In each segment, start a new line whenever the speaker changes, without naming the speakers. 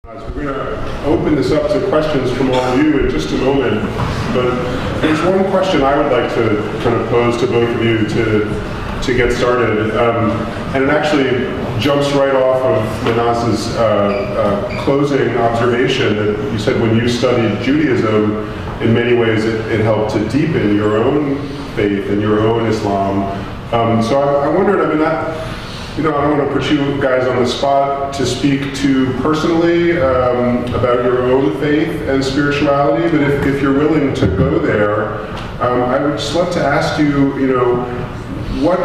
We're going to open this up to questions from all of you in just a moment, but there's one question I would like to kind of pose to both of you to get started, and it actually jumps right off of Mehnaz's closing observation that you said when you studied Judaism, in many ways it helped to deepen your own faith and your own Islam. So I wondered, I don't want to put you guys on the spot to speak to personally about your own faith and spirituality, but if you're willing to go there, I would just love to ask you, what,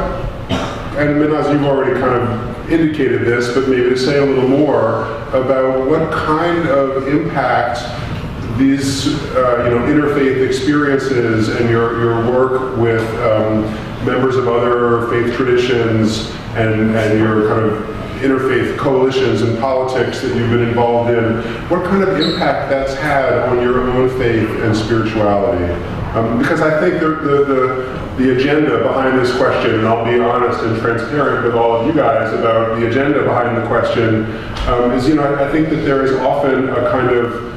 and Mehnaz, you've already kind of indicated this, but maybe to say a little more about what kind of impact these, interfaith experiences and your work with members of other faith traditions and your kind of interfaith coalitions and politics that you've been involved in, what kind of impact that's had on your own faith and spirituality? Because I think the agenda behind this question, and I'll be honest and transparent with all of you guys about the agenda behind the question, is, I think that there is often a kind of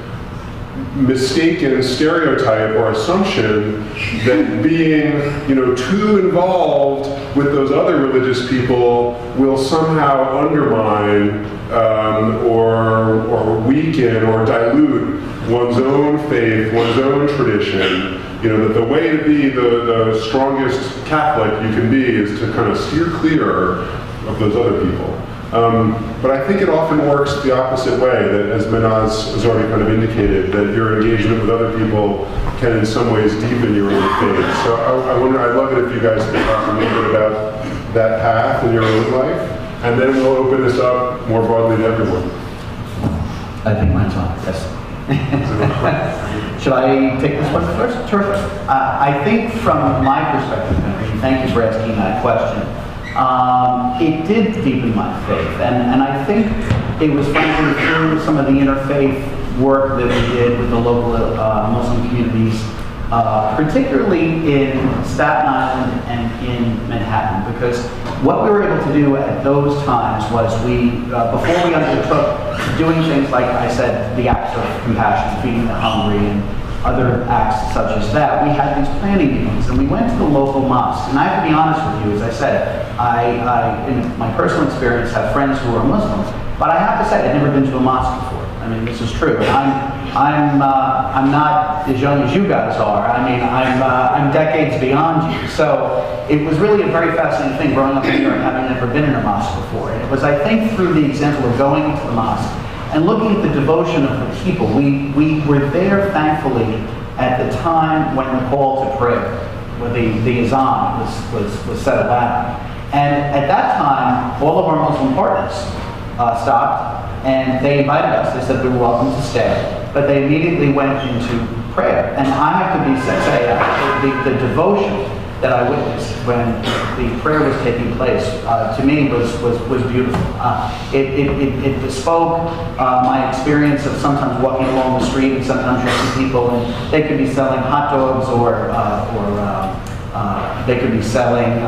mistaken stereotype or assumption that being, too involved with those other religious people will somehow undermine or weaken or dilute one's own faith, one's own tradition. That the way to be the strongest Catholic you can be is to kind of steer clear of those other people. But I think it often works the opposite way, that as Mehnaz has already kind of indicated, that your engagement with other people can in some ways deepen your own faith. So I'd love it if you guys could talk a little bit about that path in your own life, and then we'll open this up more broadly to everyone.
I think mine's on, yes. Should I take this one first? Terrific. I think from my perspective, Henry, thank you for asking that question. It did deepen my faith, and I think it was frankly through some of the interfaith work that we did with the local Muslim communities, particularly in Staten Island and in Manhattan, because what we were able to do at those times was before we undertook doing things like I said, the acts of compassion, feeding the hungry, and other acts such as that, we had these planning meetings, and we went to the local mosques. And I have to be honest with you, as I said, I in my personal experience, have friends who are Muslims, but I have to say, I've never been to a mosque before. I mean, this is true. I'm not as young as you guys are. I mean, I'm decades beyond you. So it was really a very fascinating thing growing up in New York, having never been in a mosque before. And it was, I think, through the example of going into the mosque and looking at the devotion of the people. We were there, thankfully, at the time when the call to prayer, when the azan was set aloud. And at that time, all of our Muslim partners stopped, and they invited us. They said we were welcome to stay, but they immediately went into prayer. And I have to say, the devotion that I witnessed when the prayer was taking place, to me was beautiful. It bespoke my experience of sometimes walking along the street, and sometimes you see people, and they could be selling hot dogs, or they could be selling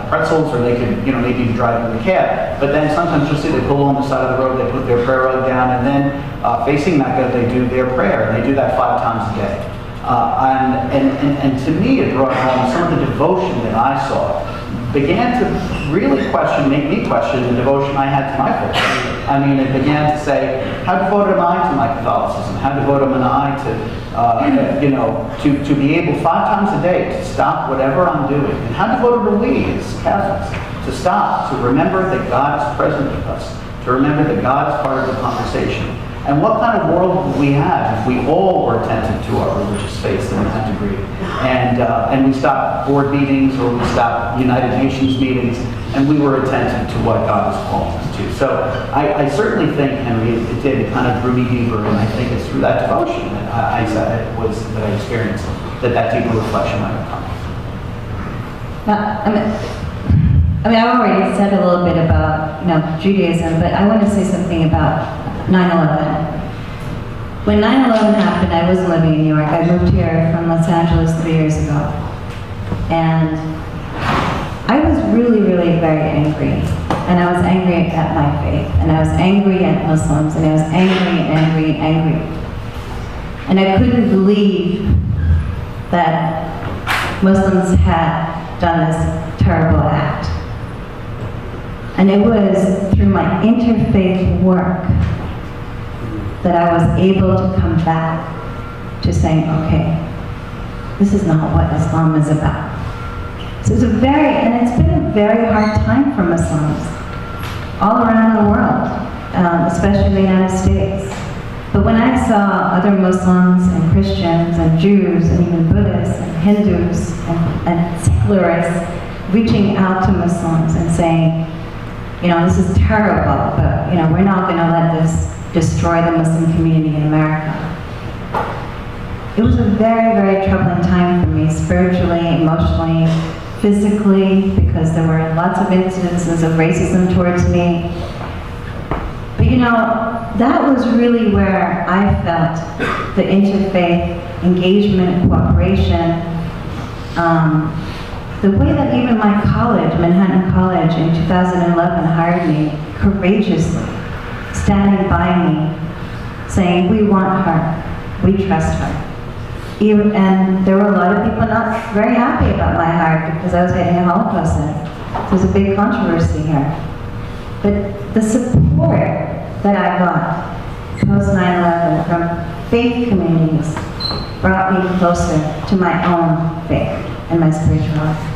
pretzels, or they could, maybe even driving the cab. But then sometimes you'll see they pull on the side of the road, they put their prayer rug down, and then facing Mecca, they do their prayer, and they do that 5 times a day. And to me, it brought home some of the devotion that I saw, began to really make me question the devotion I had to my faith. I mean, it began to say, how devoted am I to my Catholicism? How devoted am I to be able 5 times a day to stop whatever I'm doing? And how devoted are we as Catholics to stop, to remember that God is present with us, to remember that God is part of the conversation? And what kind of world would we have if we all were attentive to our religious faith in that degree? And we stopped board meetings, or we stopped United Nations meetings, and we were attentive to what God was calling us to. So I certainly think, Henry, it kind of drew me deeper, and I think it's through that devotion that I experienced that deeper reflection might have come.
I've already said a little bit about Judaism, but I want to say something about 9/11. When 9/11 happened, I wasn't living in New York. I moved here from Los Angeles 3 years ago. And I was really, really very angry and I was angry at my faith, and I was angry at Muslims, and I was angry and angry and angry. And I couldn't believe that Muslims had done this terrible act. And it was through my interfaith work that I was able to come back to saying, okay, this is not what Islam is about. So it's it's been a very hard time for Muslims all around the world, especially in the United States. But when I saw other Muslims and Christians and Jews and even Buddhists and Hindus and secularists reaching out to Muslims and saying, you know, this is terrible, but you know, we're not going to let this destroy the Muslim community in America. It was a very, very troubling time for me, spiritually, emotionally, physically, because there were lots of incidences of racism towards me. But you know, that was really where I felt the interfaith engagement, cooperation, the way that even my college, Manhattan College in 2011 hired me courageously, standing by me, saying, we want her, we trust her. And there were a lot of people not very happy about my hire because I was heading a Holocaust Center. So there's a big controversy here. But the support that I got post 9/11 from faith communities brought me closer to my own faith and my spirituality.